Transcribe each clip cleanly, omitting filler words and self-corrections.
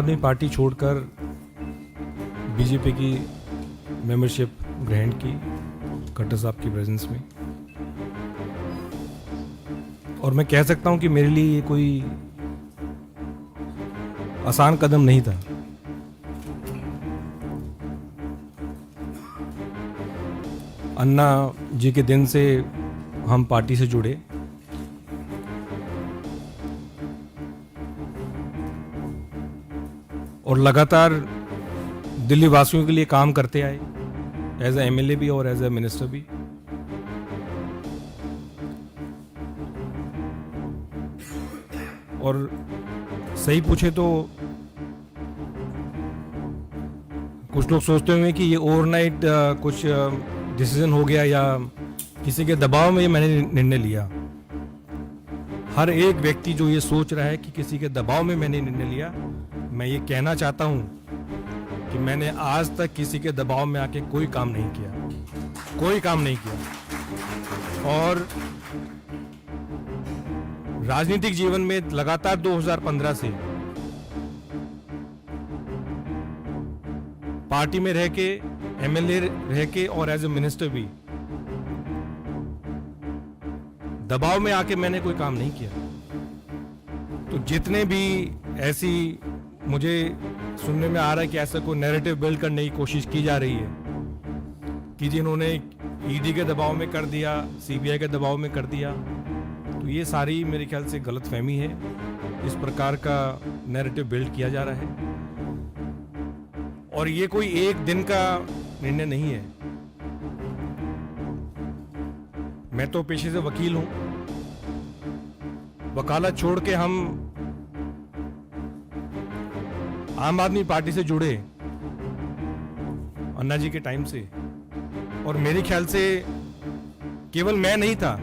आदमी पार्टी छोड़कर बीजेपी की मेंबरशिप ग्रहण की खट्टर साहब की प्रेजेंस में, और मैं कह सकता हूं कि मेरे लिए ये कोई आसान कदम नहीं था। अन्ना जी के दिन से हम पार्टी से जुड़े और लगातार दिल्ली वासियों के लिए काम करते आए, एज ए एमएलए भी और एज ए मिनिस्टर भी। और सही पूछे तो कुछ लोग सोचते होंगे कि ये ओवरनाइट कुछ डिसीजन हो गया या किसी के दबाव में ये मैंने निर्णय लिया। हर एक व्यक्ति जो ये सोच रहा है कि किसी के दबाव में मैंने निर्णय लिया, मैं ये कहना चाहता हूं कि मैंने आज तक किसी के दबाव में आके कोई काम नहीं किया, कोई काम नहीं किया। और राजनीतिक जीवन में लगातार 2015 से पार्टी में रह के, एमएलए रह के और एज ए मिनिस्टर भी दबाव में आके मैंने कोई काम नहीं किया। तो जितने भी ऐसी मुझे सुनने में आ रहा है कि ऐसा कोई नैरेटिव बिल्ड करने की कोशिश की जा रही है कि जिन्होंने ईडी के दबाव में कर दिया, सीबीआई के दबाव में कर दिया, तो ये सारी मेरे ख्याल से गलतफहमी है। इस प्रकार का नैरेटिव बिल्ड किया जा रहा है और ये कोई एक दिन का निर्णय नहीं है। मैं तो पेशे से वकील हूं, वकालत छोड़ के हम आम आदमी पार्टी से जुड़े अन्ना जी के टाइम से, और मेरे ख्याल से केवल मैं नहीं था,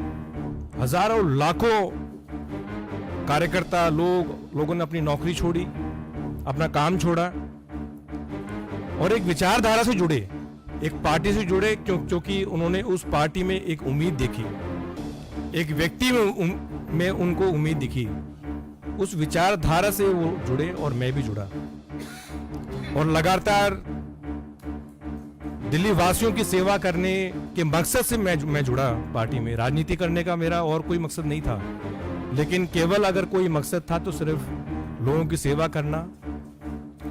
हजारों लाखों कार्यकर्ता लोगों ने अपनी नौकरी छोड़ी, अपना काम छोड़ा और एक विचारधारा से जुड़े, एक पार्टी से जुड़े, क्योंकि उन्होंने उस पार्टी में एक उम्मीद देखी, एक व्यक्ति में उनको उम्मीद दिखी। उस विचारधारा से वो जुड़े और मैं भी जुड़ा और लगातार दिल्ली वासियों की सेवा करने के मकसद से मैं जुड़ा पार्टी में। राजनीति करने का मेरा और कोई मकसद नहीं था, लेकिन केवल अगर कोई मकसद था तो सिर्फ लोगों की सेवा करना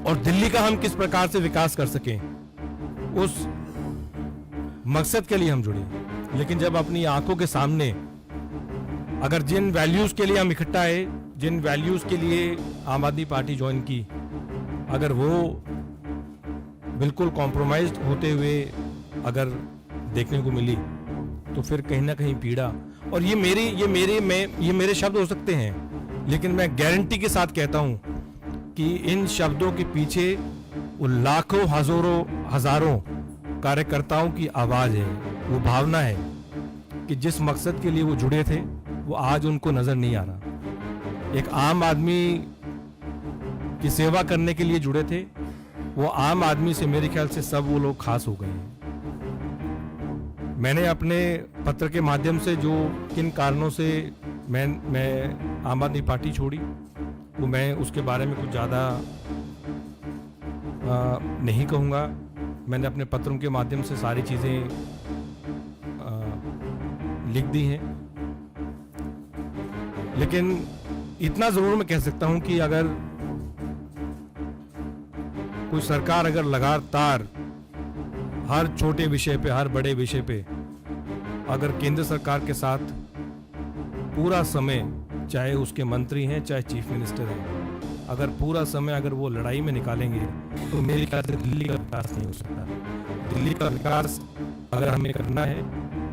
और दिल्ली का हम किस प्रकार से विकास कर सकें, उस मकसद के लिए हम जुड़े। लेकिन जब अपनी आंखों के सामने अगर जिन वैल्यूज के लिए हम इकट्ठा आए, जिन वैल्यूज के लिए आम आदमी पार्टी ज्वाइन की, अगर वो बिल्कुल कॉम्प्रोमाइज्ड होते हुए अगर देखने को मिली, तो फिर कहीं ना कहीं पीड़ा। और ये मेरे शब्द हो सकते हैं, लेकिन मैं गारंटी के साथ कहता हूं कि इन शब्दों के पीछे वो लाखों हजारों कार्यकर्ताओं की आवाज है, वो भावना है कि जिस मकसद के लिए वो जुड़े थे वो आज उनको नजर नहीं आ रहा। एक आम आदमी की सेवा करने के लिए जुड़े थे, वो आम आदमी से मेरे ख्याल से सब वो लोग खास हो गए हैं। मैंने अपने पत्र के माध्यम से जो किन कारणों से मैं आम आदमी पार्टी छोड़ी, वो मैं उसके बारे में कुछ ज़्यादा नहीं कहूँगा। मैंने अपने पत्रों के माध्यम से सारी चीज़ें लिख दी हैं, लेकिन इतना ज़रूर मैं कह सकता हूँ कि अगर कोई सरकार अगर लगातार हर छोटे विषय पे, हर बड़े विषय पे अगर केंद्र सरकार के साथ पूरा समय, चाहे उसके मंत्री हैं चाहे चीफ मिनिस्टर हैं, अगर पूरा समय अगर वो लड़ाई में निकालेंगे, तो मेरे ख्याल से दिल्ली का विकास नहीं हो सकता। दिल्ली का विकास अगर हमें करना है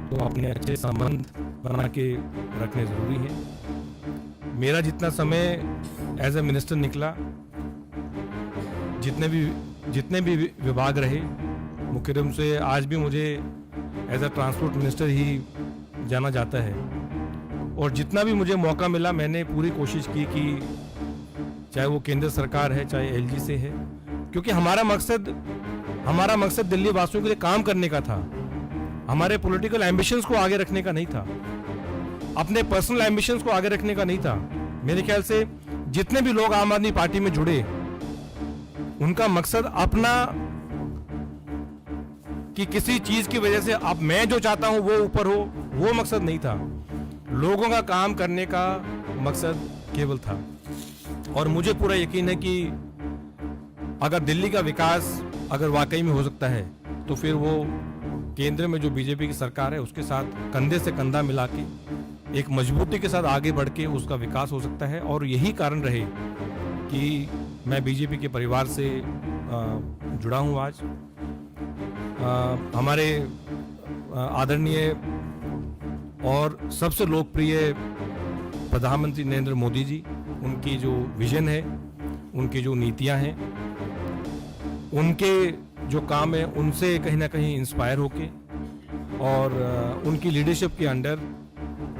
तो अपने अच्छे संबंध बना के रखने ज़रूरी है। मेरा जितना समय एज ए मिनिस्टर निकला, जितने भी विभाग रहे, मुख्य रूप से आज भी मुझे एज ए ट्रांसपोर्ट मिनिस्टर ही जाना जाता है, और जितना भी मुझे मौका मिला मैंने पूरी कोशिश की कि चाहे वो केंद्र सरकार है चाहे एलजी से है, क्योंकि हमारा मकसद दिल्ली वासियों के लिए काम करने का था। हमारे पॉलिटिकल एम्बिशंस को आगे रखने का नहीं था, अपने पर्सनल एम्बिशंस को आगे रखने का नहीं था। मेरे ख्याल से जितने भी लोग आम आदमी पार्टी में जुड़े, उनका मकसद अपना कि किसी चीज की वजह से अब मैं जो चाहता हूं वो ऊपर हो, वो मकसद नहीं था। लोगों का काम करने का मकसद केवल था। और मुझे पूरा यकीन है कि अगर दिल्ली का विकास अगर वाकई में हो सकता है तो फिर वो केंद्र में जो बीजेपी की सरकार है उसके साथ कंधे से कंधा मिला के एक मजबूती के साथ आगे बढ़ के उसका विकास हो सकता है। और यही कारण रहे कि मैं बीजेपी के परिवार से जुड़ा हूँ आज। हमारे आदरणीय और सबसे लोकप्रिय प्रधानमंत्री नरेंद्र मोदी जी, उनकी जो विजन है, उनकी जो नीतियां हैं, उनके जो काम है, उनसे कहीं ना कहीं इंस्पायर होके और उनकी लीडरशिप के अंडर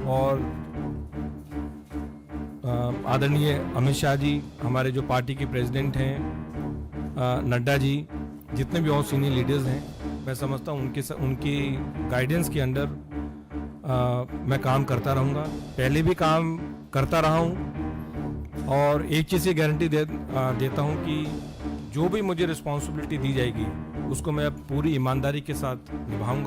और आदरणीय अमित शाह जी, हमारे जो पार्टी के प्रेसिडेंट हैं, नड्डा जी, जितने भी और सीनियर लीडर्स हैं, मैं समझता हूँ उनकी गाइडेंस के अंडर मैं काम करता रहूँगा। पहले भी काम करता रहा हूँ और एक चीज़ की गारंटी देता हूँ कि जो भी मुझे रिस्पॉन्सिबिलिटी दी जाएगी उसको मैं पूरी ईमानदारी के साथ निभाऊंगा।